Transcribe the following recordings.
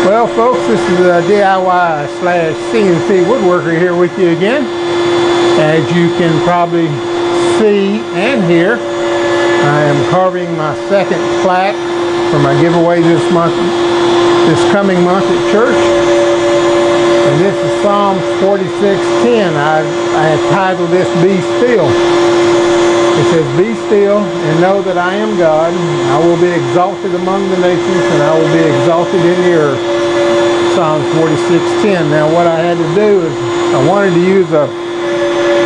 Well, folks, this is a DIY / CNC woodworker here with you again. As you can probably see and hear, I am carving my second plaque for my giveaway this coming month at church. And this is Psalms 46:10. I have titled this "Be Still." It says, "Be still and know that I am God. I will be exalted among the nations, and I will be exalted in the earth." Psalms 46:10. Now what I had to do is I wanted to use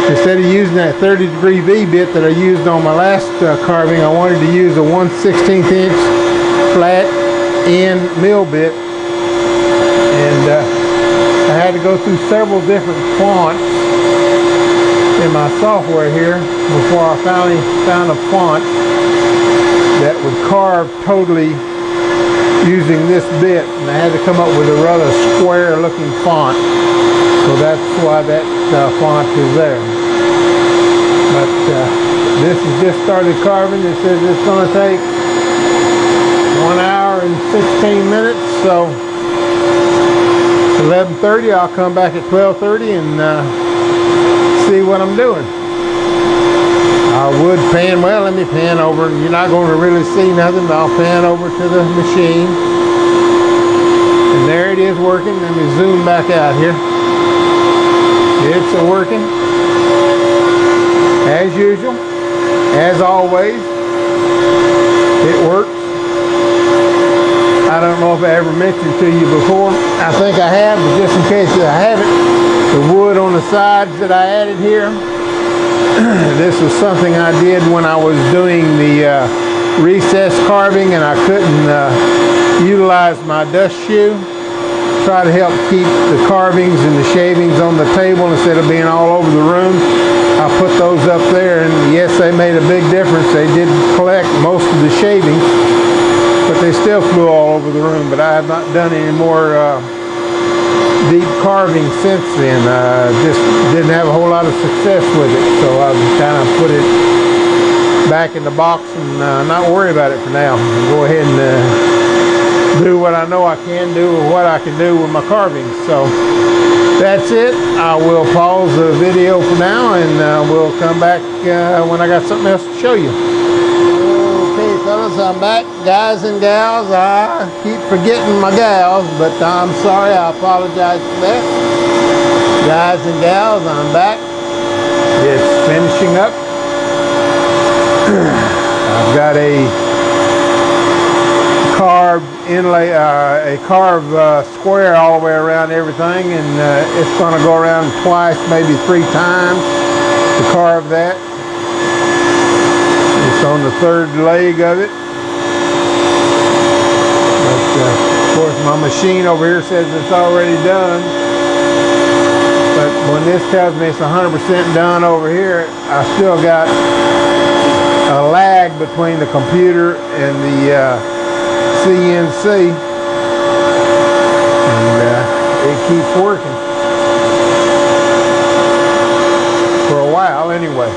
instead of using that 30-degree V bit that I used on my last carving, I wanted to use a 1/16 inch flat end mill bit. And I had to go through several different fonts in my software here before I finally found a font that would carve totally using this bit, and I had to come up with a rather square looking font, so that's why that font is there. But this is just started carving. It says it's going to take 1 hour and 16 minutes, so 11:30. I'll come back at 12:30 and see what I'm doing. I would pan, well, let me pan over. You're not going to really see nothing, but I'll pan over to the machine. And there it is working. Let me zoom back out here. It's working. As usual, as always, it works. I don't know if I ever mentioned to you before. I think I have, but just in case I haven't, the wood on the sides that I added here, this was something I did when I was doing the recess carving and I couldn't utilize my dust shoe. Try to help keep the carvings and the shavings on the table instead of being all over the room. I put those up there, and yes, they made a big difference. They did collect most of the shavings, but they still flew all over the room. But I have not done any more deep carving since then. Just didn't have a whole lot of success with it, so I kind of put it back in the box and not worry about it for now. Go ahead and do what I know I can do or what I can do with my carvings. So that's it. I will pause the video for now, and we'll come back when I got something else to show you. Okay, fellas, I'm back. Guys and gals, I keep forgetting my gals, but I'm sorry. I apologize for that. Guys and gals, I'm back. It's finishing up. I've got a carved inlay, a carved square all the way around everything, and it's going to go around twice, maybe 3 times to carve that. It's on the 3rd leg of it. But, of course, my machine over here says it's already done. But when this tells me it's 100% done over here, I still got a lag between the computer and the CNC. And it keeps working. For a while, anyway.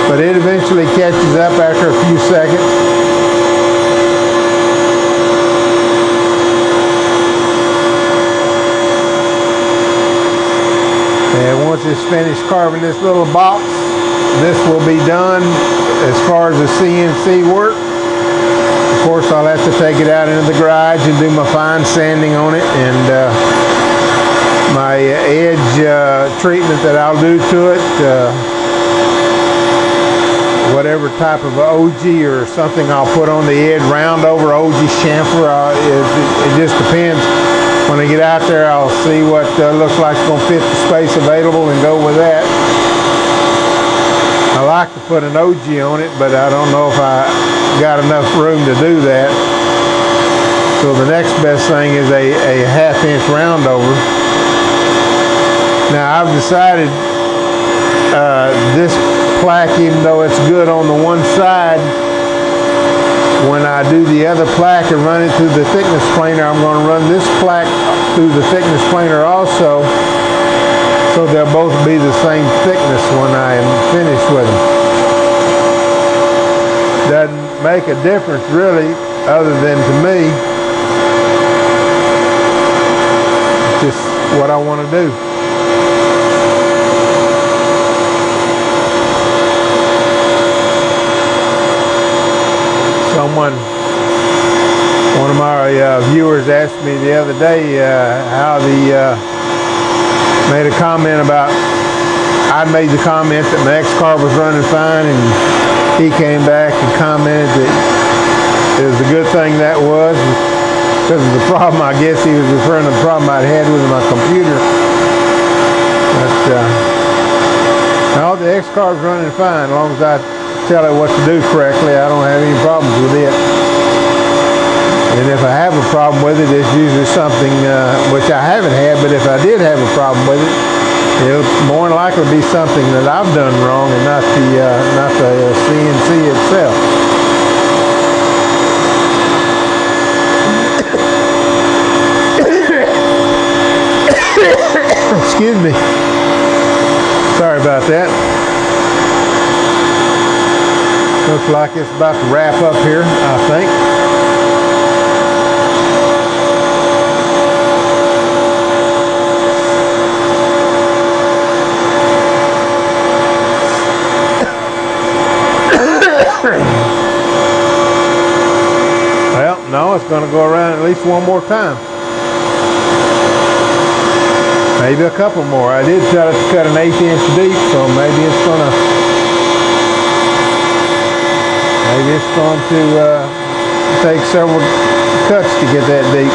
But it eventually catches up after a few seconds. And once it's finished carving this little box, this will be done as far as the CNC work. Of course, I'll have to take it out into the garage and do my fine sanding on it, and my edge treatment that I'll do to it. Whatever type of OG or something I'll put on the edge, round over OG chamfer. It just depends. When I get out there, I'll see what looks like it's going to fit the space available and go with that. I like to put an OG on it, but I don't know if I got enough room to do that. So the next best thing is a 1/2 inch round over. Now I've decided this plaque, even though it's good on the one side, when I do the other plaque and run it through the thickness planer, I'm going to run this plaque through the thickness planer also, so they'll both be the same thickness when I am finished with them. Doesn't make a difference really, other than to me what I want to do. One of my viewers asked me the other day how made a comment about, I made the comment that my X-Carb was running fine, and he came back and commented that it was a good thing that was, because of the problem. I guess he was referring to the problem I'd had with my computer. But no, the X-Carb's running fine. As long as I tell it what to do correctly, I don't have any problems with it. And if I have a problem with it, it's usually something which I haven't had, but if I did have a problem with it, it'll more than likely be something that I've done wrong and not the CNC itself. Excuse me. Sorry about that. Looks like it's about to wrap up here, I think. Well, no, it's going to go around at least one more time. Maybe a couple more. I did try to cut an 1/8 inch deep, so maybe it's going to take several cuts to get that deep.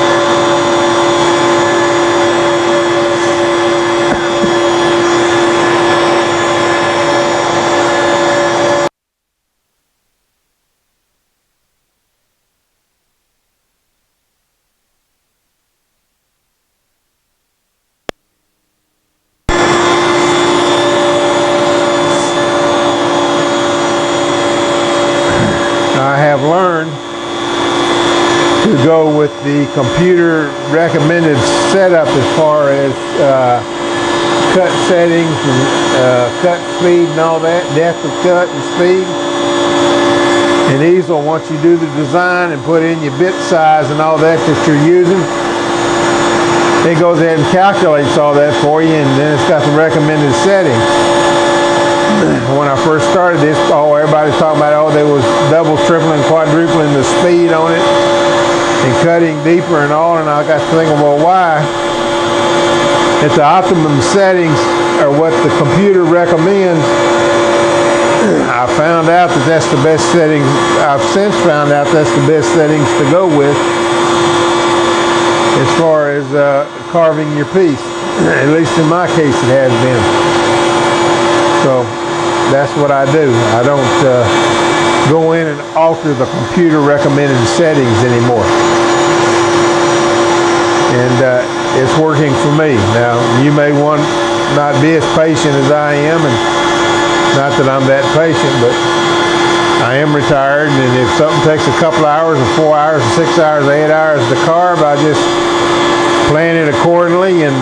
I have learned to go with the computer recommended setup as far as cut settings and cut speed and all that, depth of cut and speed. And easel, once you do the design and put in your bit size and all that you're using, it goes ahead and calculates all that for you, and then it's got the recommended settings. When I first started this, everybody's talking about, they was double, tripling, quadrupling the speed on it and cutting deeper and all, and I got to thinking, well, why? If the optimum settings are what the computer recommends, I found out that that's the best settings. I've since found out that's the best settings to go with as far as carving your piece. At least in my case it has been. So that's what I do. I don't go in and alter the computer recommended settings anymore. And it's working for me. Now, you may not be as patient as I am, and not that I'm that patient, but I am retired, and if something takes a couple hours or 4 hours or 6 hours or 8 hours to carve, I just plan it accordingly and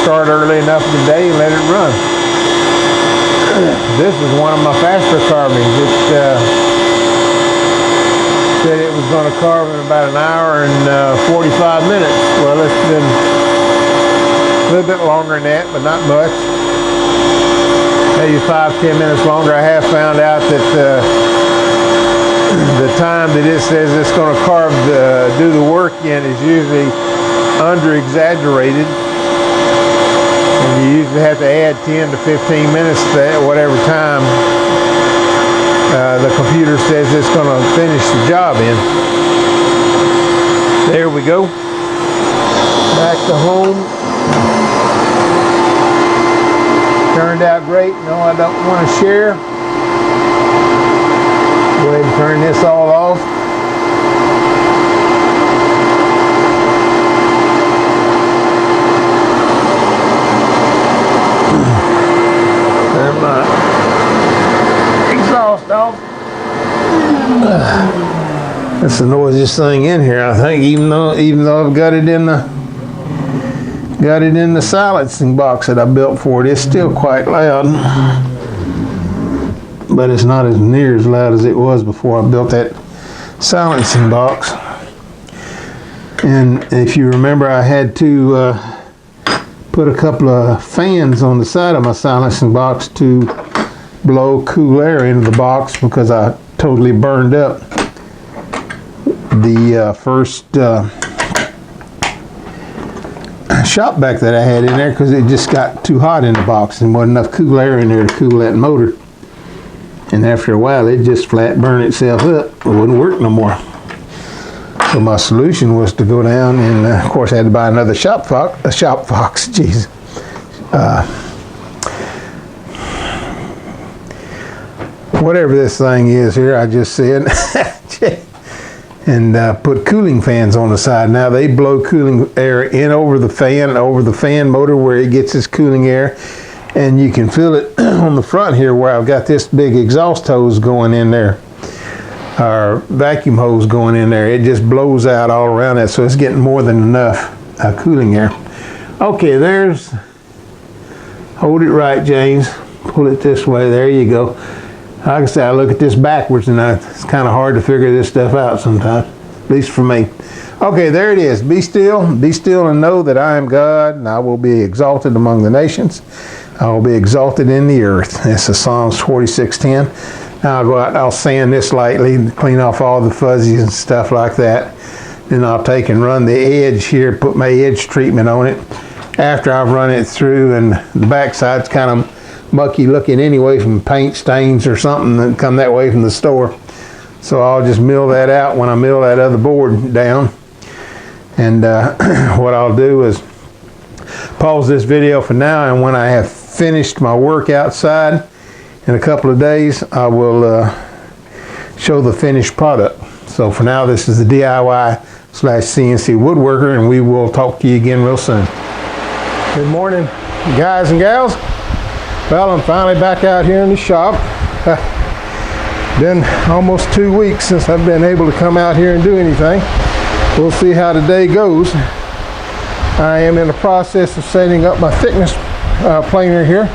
start early enough in the day and let it run. This is one of my faster carvings. It said it was going to carve in about an hour and 45 minutes. Well, it's been a little bit longer than that, but not much. Maybe 5-10 minutes longer. I have found out that the time that it says it's going to carve, do the work in, is usually under-exaggerated. And you usually have to add 10 to 15 minutes to whatever time the computer says it's going to finish the job in. There we go. Back to home. Turned out great. No, I don't want to share. Go ahead and turn this all off. Turn my exhaust off. That's the noisiest thing in here, I think, even though I've got it in the silencing box that I built for it. It's still quite loud, but it's not as near as loud as it was before I built that silencing box. And if you remember, I had two put a couple of fans on the side of my silencing box to blow cool air into the box, because I totally burned up the first shop vac that I had in there, because it just got too hot in the box and wasn't enough cool air in there to cool that motor. And after a while, it just flat burned itself up. It wouldn't work no more. So my solution was to go down, and of course I had to buy another shop fox. Jeez. Whatever this thing is here, I just said, and put cooling fans on the side. Now they blow cooling air in over the fan motor where it gets its cooling air, and you can feel it on the front here where I've got this big exhaust hose going in there, or vacuum hose going in there. It just blows out all around that, so it's getting more than enough cooling air. Okay, there's, hold it right, James, pull it this way, there you go. Like I said, I look at this backwards, and it's kind of hard to figure this stuff out sometimes, at least for me. Okay, there it is. Be still and know that I am God, and I will be exalted among the nations. I will be exalted in the earth. This is Psalms 46:10. Now I'll go out and I'll sand this lightly, clean off all the fuzzies and stuff like that. Then I'll take and run the edge here, put my edge treatment on it after I've run it through, and the backside's kind of mucky looking anyway from paint stains or something that come that way from the store. So I'll just mill that out when I mill that other board down. And what I'll do is pause this video for now, and when I have finished my work outside in a couple of days, I will show the finished product. So for now, this is the DIY/CNC woodworker, and we will talk to you again real soon. Good morning, guys and gals. Well, I'm finally back out here in the shop. Been almost 2 weeks since I've been able to come out here and do anything. We'll see how the day goes. I am in the process of setting up my thickness planer here,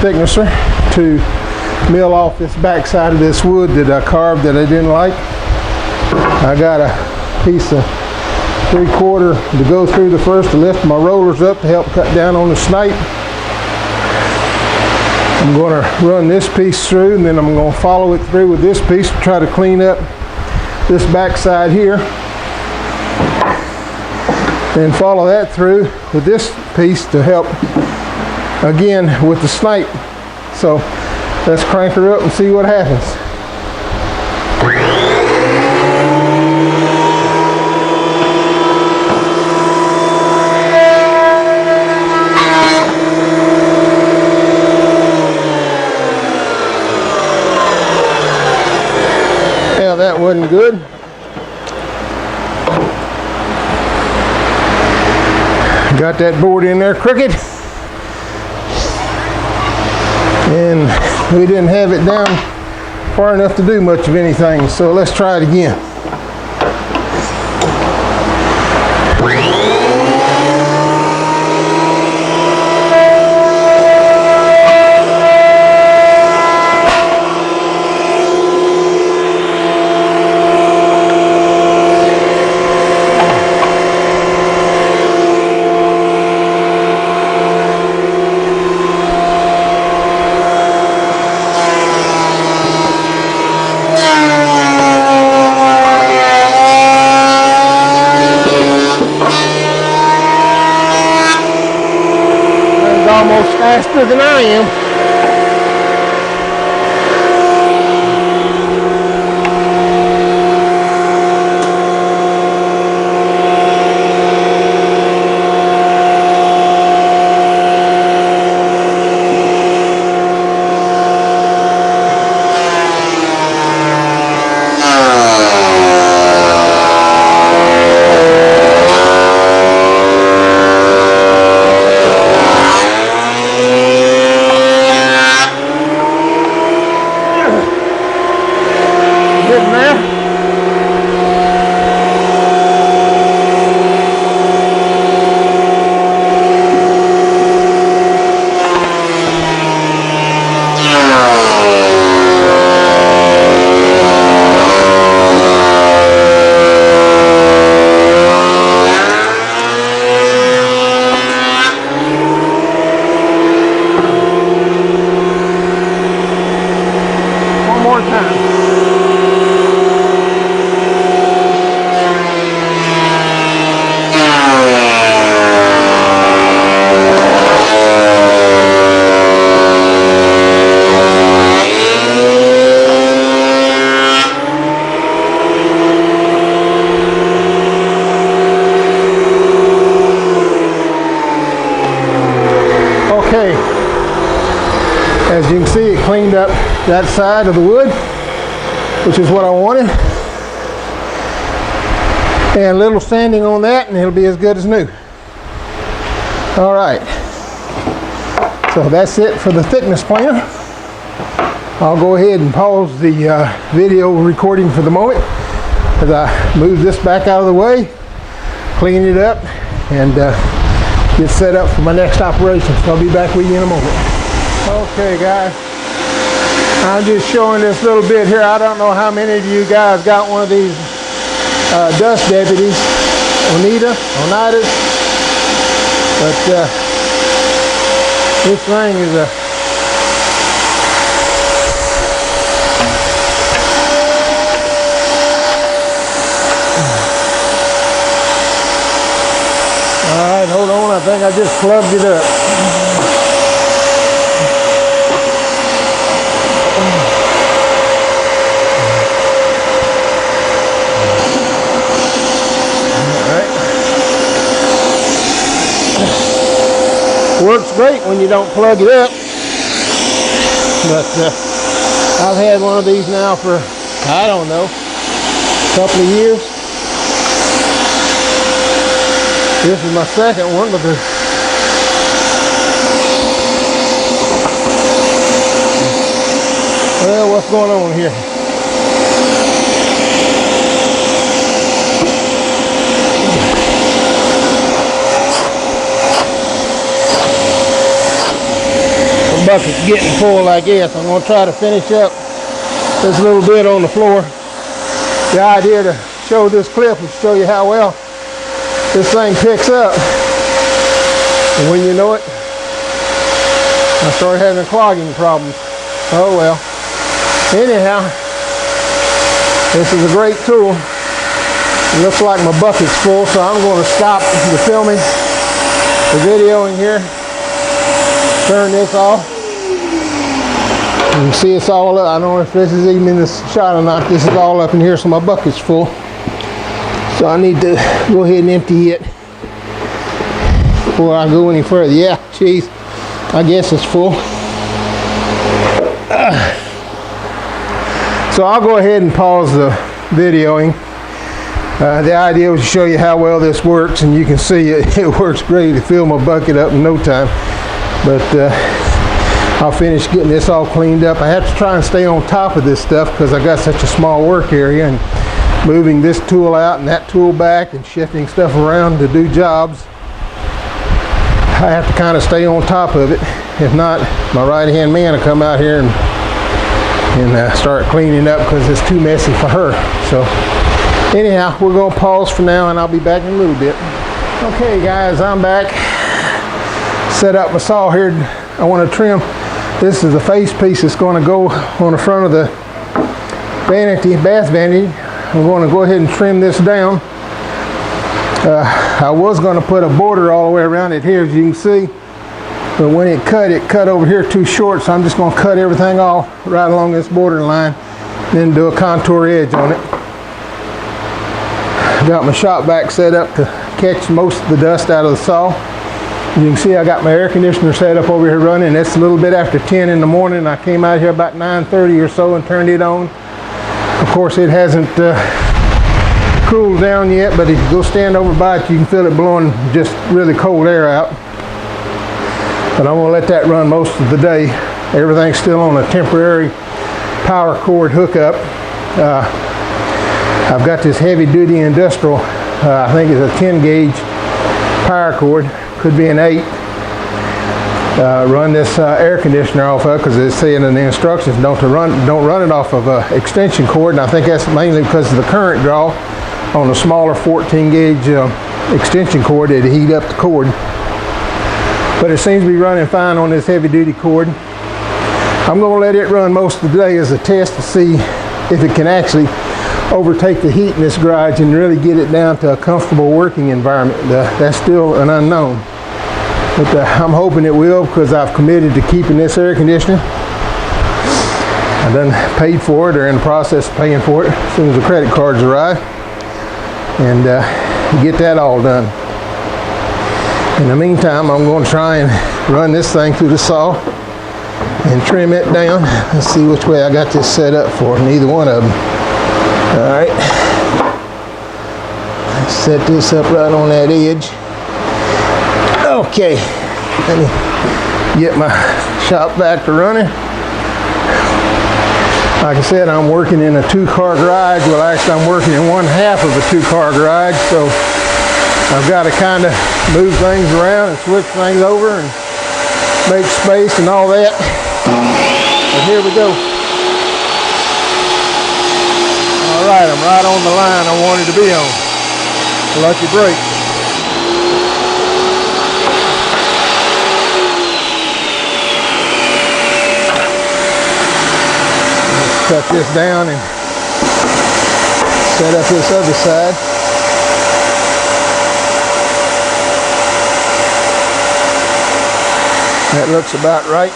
thicknesser, to mill off this back side of this wood that I carved that I didn't like. I got a piece of 3/4 to go through the first to lift my rollers up to help cut down on the snipe. I'm going to run this piece through, and then I'm going to follow it through with this piece to try to clean up this back side here. Then follow that through with this piece to help again with the snipe. So let's crank her up and see what happens. Yeah, that wasn't good. Got that board in there crooked, and we didn't have it down far enough to do much of anything, so let's try it again. Almost faster than I am. Okay, as you can see, it cleaned up that side of the wood, which is what I wanted. And a little sanding on that and it'll be as good as new. All right, so that's it for the thickness planer. I'll go ahead and pause the video recording for the moment as I move this back out of the way, clean it up, and get set up for my next operation. So I'll be back with you in a moment. Okay guys, I'm just showing this little bit here. I don't know how many of you guys got one of these dust deputies, Oneidas, but this thing is a Alright, hold on, I think I just plugged it up. Works great when you don't plug it up, but I've had one of these now for, I don't know, a couple of years. This is my second one, but well, what's going on here? The bucket's getting full, I guess. I'm going to try to finish up this little bit on the floor. The idea to show this clip is to show you how well this thing picks up, and when you know it, I start having clogging problems. Oh well. Anyhow, this is a great tool. It looks like my bucket's full, so I'm going to stop the filming, the videoing here, turn this off. You can see it's all up. I don't know if this is even in this shot or not. This is all up in here, so my bucket's full. So I need to go ahead and empty it before I go any further. Yeah, geez, I guess it's full. So I'll go ahead and pause the videoing. The idea was to show you how well this works, and you can see it works great to fill my bucket up in no time. But I'll finish getting this all cleaned up. I have to try and stay on top of this stuff because I got such a small work area, and moving this tool out and that tool back and shifting stuff around to do jobs, I have to kind of stay on top of it. If not, my right hand man will come out here and start cleaning up because it's too messy for her. So anyhow, we're going to pause for now and I'll be back in a little bit. Okay guys, I'm back. Set up my saw here. I want to trim. This is the face piece that's going to go on the front of the bath vanity. I'm going to go ahead and trim this down. I was going to put a border all the way around it here, as you can see, but when it cut over here too short, so I'm just going to cut everything off right along this border line, then do a contour edge on it. Got my shop vac set up to catch most of the dust out of the saw. You can see I got my air conditioner set up over here running. It's a little bit after 10 in the morning. I came out here about 9:30 or so and turned it on. Of course, it hasn't cooled down yet, but if you go stand over by it, you can feel it blowing just really cold air out. But I'm going to let that run most of the day. Everything's still on a temporary power cord hookup. I've got this heavy duty industrial, I think it's a 10 gauge power cord, could be an 8. Run this air conditioner off of, because it's saying in the instructions don't run it off of an extension cord, and I think that's mainly because of the current draw on a smaller 14 gauge extension cord. It'd heat up the cord, but it seems to be running fine on this heavy duty cord. I'm going to let it run most of the day as a test to see if it can actually overtake the heat in this garage and really get it down to a comfortable working environment. That's still an unknown. But I'm hoping it will, because I've committed to keeping this air conditioner. I done paid for it, or in the process of paying for it, as soon as the credit cards arrive, and get that all done. In the meantime, I'm going to try and run this thing through the saw and trim it down. Let's see which way I got this set up for, neither one of them. All right. Set this up right on that edge. Okay, let me get my shop back to running. Like I said, I'm working in a 2-car garage. Well, actually, I'm working in one half of a 2-car garage, so I've got to kind of move things around and switch things over and make space and all that. But here we go. All right, I'm right on the line I wanted to be on. Lucky break. Let's cut this down and set up this other side. That looks about right.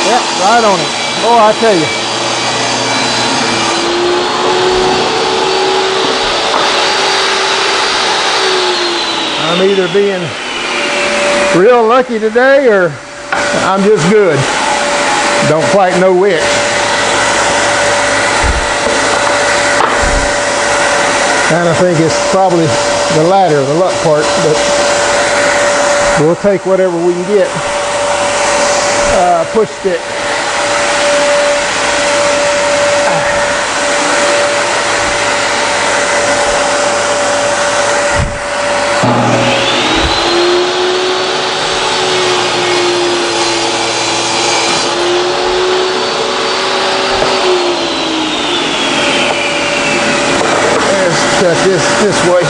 Yep, right on it. Oh, I tell you. I'm either being real lucky today or I'm just good. Don't quite know which. And I think it's probably the latter, the luck part, but we'll take whatever we can get. Push stick. Cut this way.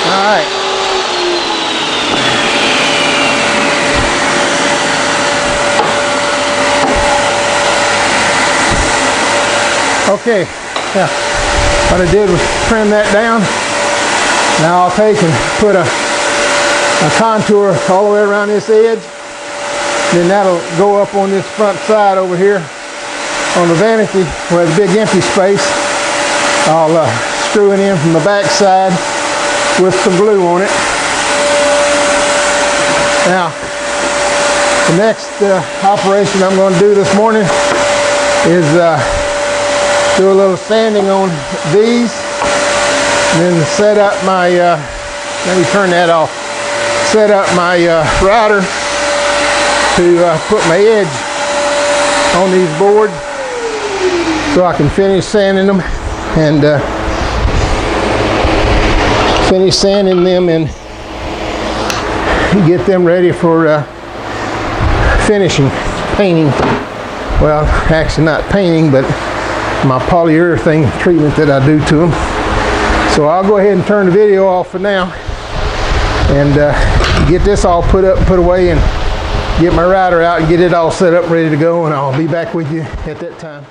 All right. Okay, yeah, what I did was trim that down. Now I'll take and put a contour all the way around this edge. Then that'll go up on this front side over here on the vanity where the big empty space. I'll screw it in from the back side with some glue on it. Now, the next operation I'm going to do this morning is do a little sanding on these, and then set up my, let me turn that off, set up my router to put my edge on these boards so I can finish sanding them and get them ready for finishing, painting. Well, actually not painting, but my polyurethane treatment that I do to them. So I'll go ahead and turn the video off for now and get this all put up and put away and get my router out and get it all set up ready to go, and I'll be back with you at that time.